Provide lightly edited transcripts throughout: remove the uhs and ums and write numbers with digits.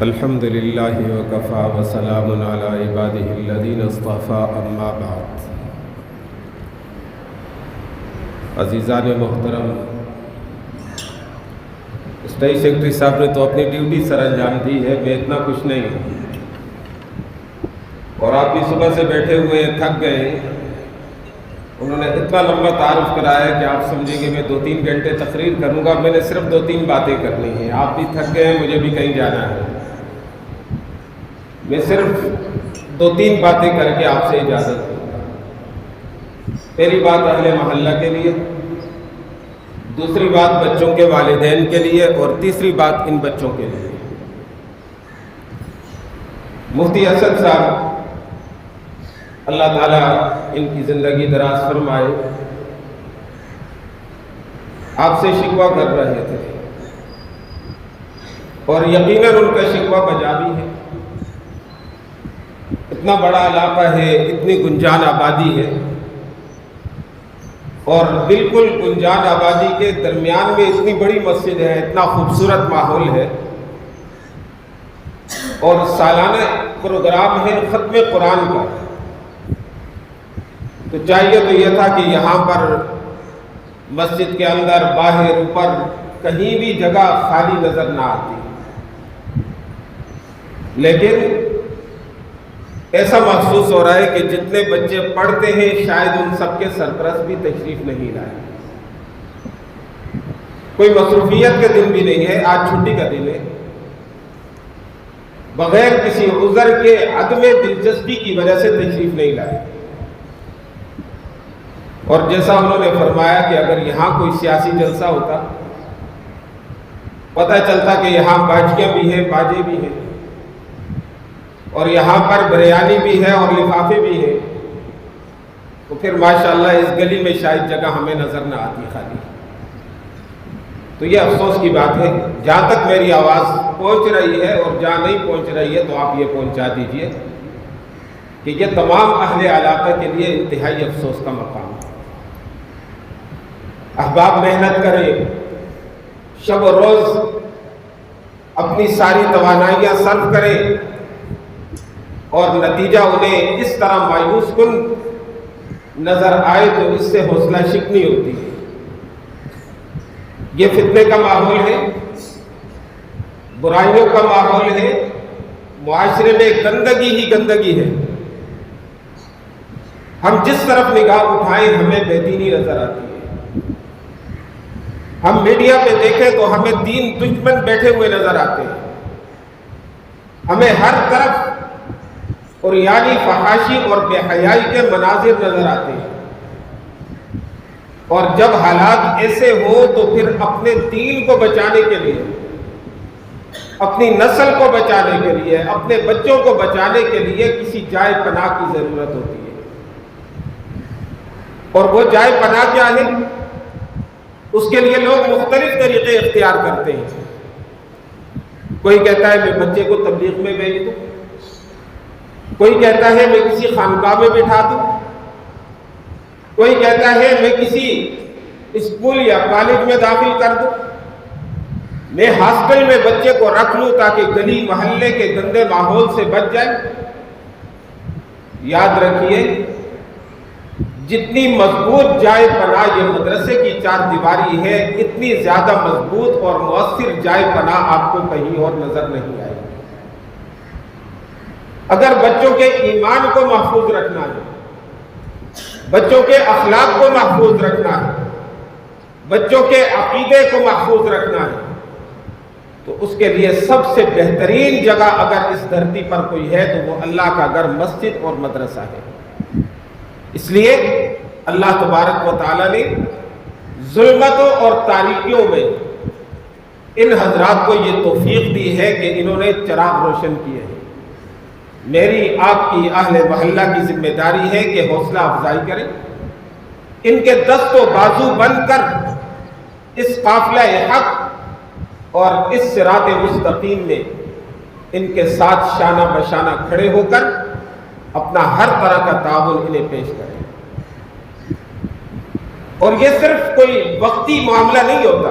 الحمد للہ وکفیٰ وسلام علی عبادہ الذین اصطفیٰ اما بعد۔ عزیزان محترم، اسٹیٹ سیکرٹری صاحب نے تو اپنی ڈیوٹی سر انجام دی ہے، میں اتنا کچھ نہیں ہوں، اور آپ بھی صبح سے بیٹھے ہوئے ہیں، تھک گئے ہیں۔ انہوں نے اتنا لمبا تعارف کرایا ہے کہ آپ سمجھیں گے میں 2-3 گھنٹے تقریر کروں گا۔ میں نے صرف 2-3 باتیں کرنی ہیں، آپ بھی تھک گئے ہیں، مجھے بھی کہیں جانا ہے۔ میں صرف 2-3 باتیں کر کے آپ سے اجازت دوں گا۔ پہلی بات اہل محلہ کے لیے، دوسری بات بچوں کے والدین کے لیے، اور تیسری بات ان بچوں کے لیے۔ مفتی اسد صاحب اللہ تعالیٰ ان کی زندگی دراز فرمائے، آپ سے شکوہ کر رہے تھے، اور یقیناً ان کا شکوہ بجا بھی ہے۔ اتنا بڑا علاقہ ہے، اتنی گنجان آبادی ہے، اور بالکل گنجان آبادی کے درمیان میں اتنی بڑی مسجد ہے، اتنا خوبصورت ماحول ہے، اور سالانہ پروگرام ہے ختم قرآن کا۔ تو چاہیے تو یہ تھا کہ یہاں پر مسجد کے اندر، باہر، اوپر کہیں بھی جگہ خالی نظر نہ آتی، لیکن ایسا محسوس ہو رہا ہے کہ جتنے بچے پڑھتے ہیں شاید ان سب کے سرپرست بھی تشریف نہیں لائے۔ کوئی مصروفیت کے دن بھی نہیں ہے، آج چھٹی کا دن ہے، بغیر کسی عذر کے عدم دلچسپی کی وجہ سے تشریف نہیں لائے۔ اور جیسا انہوں نے فرمایا کہ اگر یہاں کوئی سیاسی جلسہ ہوتا، پتہ چلتا کہ یہاں باجیاں بھی ہیں، باجے بھی ہیں، اور یہاں پر بریانی بھی ہے اور لفافے بھی ہیں، تو پھر ماشاءاللہ اس گلی میں شاید جگہ ہمیں نظر نہ آتی خالی۔ تو یہ افسوس کی بات ہے۔ جہاں تک میری آواز پہنچ رہی ہے اور جہاں نہیں پہنچ رہی ہے تو آپ یہ پہنچا دیجئے کہ یہ تمام اہل علاقہ کے لیے انتہائی افسوس کا مقام ہے۔ احباب محنت کریں، شب و روز اپنی ساری توانائیاں صرف کریں، اور نتیجہ انہیں اس طرح مایوس کن نظر آئے تو اس سے حوصلہ شکنی ہوتی ہے۔ یہ فتنے کا ماحول ہے، برائیوں کا ماحول ہے، معاشرے میں گندگی ہی گندگی ہے۔ ہم جس طرف نگاہ اٹھائیں ہمیں بے دینی نظر آتی ہے۔ ہم میڈیا پہ دیکھیں تو ہمیں دین دشمن بیٹھے ہوئے نظر آتے ہیں۔ ہمیں ہر طرف اور یعنی فحاشی اور بے حیائی کے مناظر نظر آتے ہیں، اور جب حالات ایسے ہو تو پھر اپنے دین کو بچانے کے لیے، اپنی نسل کو بچانے کے لیے، اپنے بچوں کو بچانے کے لیے کسی جائے پناہ کی ضرورت ہوتی ہے۔ اور وہ جائے پناہ کیا ہے؟ اس کے لیے لوگ مختلف طریقے اختیار کرتے ہیں۔ کوئی کہتا ہے میں بچے کو تبلیغ میں بھیج دوں، کوئی کہتا ہے میں کسی خانقاہ میں بٹھا دوں، کوئی کہتا ہے میں کسی اسکول یا کالج میں داخل کر دوں، میں ہاسٹل میں بچے کو رکھ لوں تاکہ گلی محلے کے گندے ماحول سے بچ جائے۔ یاد رکھیے، جتنی مضبوط جائے پناہ یہ مدرسے کی 4 دیواری ہے، اتنی زیادہ مضبوط اور مؤثر جائے پناہ آپ کو کہیں اور نظر نہیں آئے۔ اگر بچوں کے ایمان کو محفوظ رکھنا ہے، بچوں کے اخلاق کو محفوظ رکھنا ہے، بچوں کے عقیدے کو محفوظ رکھنا ہے، تو اس کے لیے سب سے بہترین جگہ اگر اس دھرتی پر کوئی ہے تو وہ اللہ کا گھر، مسجد اور مدرسہ ہے۔ اس لیے اللہ تبارک و تعالیٰ نے ظلمتوں اور تاریکیوں میں ان حضرات کو یہ توفیق دی ہے کہ انہوں نے چراغ روشن کیے ہیں۔ میری آپ کی اہل محلہ کی ذمہ داری ہے کہ حوصلہ افزائی کریں، ان کے دست و بازو بن کر اس قافلہ حق اور اس صراط مستقیم میں ان کے ساتھ شانہ بشانہ کھڑے ہو کر اپنا ہر طرح کا تعاون انہیں پیش کریں۔ اور یہ صرف کوئی وقتی معاملہ نہیں ہوتا،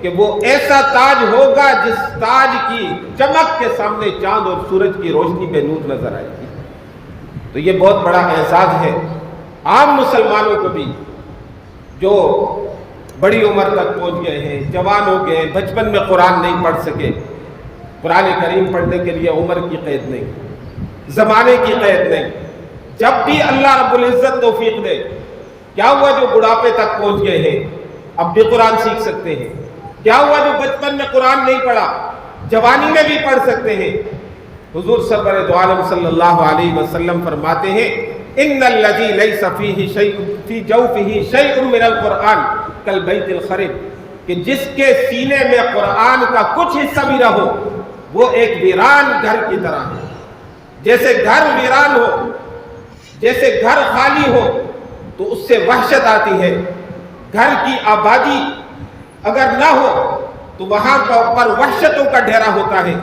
کہ وہ ایسا تاج ہوگا جس تاج کی چمک کے سامنے چاند اور سورج کی روشنی بے نور نظر آئے گی۔ تو یہ بہت بڑا اعزاز ہے عام مسلمانوں کو بھی جو بڑی عمر تک پہنچ گئے ہیں، جوان ہو گئے ہیں، بچپن میں قرآن نہیں پڑھ سکے۔ قرآن کریم پڑھنے کے لیے عمر کی قید نہیں، زمانے کی قید نہیں، جب بھی اللہ رب العزت توفیق دے۔ کیا ہوا جو بڑھاپے تک پہنچ گئے ہیں اب بھی قرآن سیکھ سکتے ہیں؟ کیا ہوا جو بچپن میں قرآن نہیں پڑھا جوانی میں بھی پڑھ سکتے ہیں؟ حضور سرور دو عالم صلی اللہ علیہ وسلم فرماتے ہیں ان الذی لیس فیہ شیء فی جوفہ شیء من القرآن کالبیت الخرب، کہ جس کے سینے میں قرآن کا کچھ حصہ بھی نہ ہو وہ ایک ویران گھر کی طرح ہے۔ جیسے گھر ویران ہو، جیسے گھر خالی ہو تو اس سے وحشت آتی ہے، گھر کی آبادی اگر نہ ہو تو وہاں پر وحشتوں کا ڈھیرا ہوتا ہے۔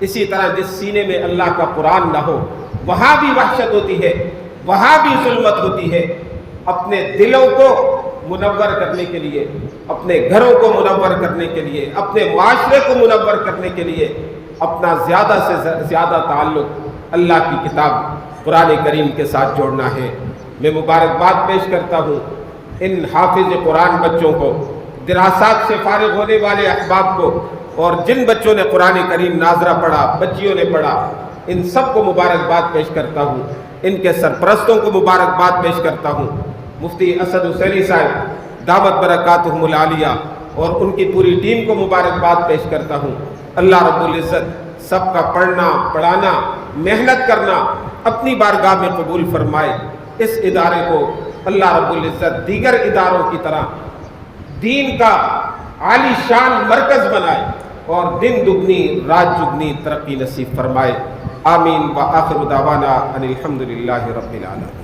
اسی طرح جس سینے میں اللہ کا قرآن نہ ہو وہاں بھی وحشت ہوتی ہے، وہاں بھی ظلمت ہوتی ہے۔ اپنے دلوں کو منور کرنے کے لیے، اپنے گھروں کو منور کرنے کے لیے، اپنے معاشرے کو منور کرنے کے لیے اپنا زیادہ سے زیادہ تعلق اللہ کی کتاب قرآن کریم کے ساتھ جوڑنا ہے۔ میں مبارکباد پیش کرتا ہوں ان حافظ قرآن بچوں کو، دراست سے فارغ ہونے والے احباب کو، اور جن بچوں نے قرآن کریم ناظرہ پڑھا، بچیوں نے پڑھا، ان سب کو مبارکباد پیش کرتا ہوں۔ ان کے سرپرستوں کو مبارکباد پیش کرتا ہوں، مفتی اسد حسینی صاحب دعوت برکاتہم العالیہ اور ان کی پوری ٹیم کو مبارکباد پیش کرتا ہوں۔ اللہ رب العزت سب کا پڑھنا، پڑھانا، محنت کرنا اپنی بارگاہ میں قبول فرمائے۔ اس ادارے کو اللہ رب العزت دیگر اداروں کی طرح دین کا عالی شان مرکز بنائے اور دن دگنی رات جگنی ترقی نصیب فرمائے۔ آمین۔ وآخر دعوانا ان الحمد للہ رب العالمین۔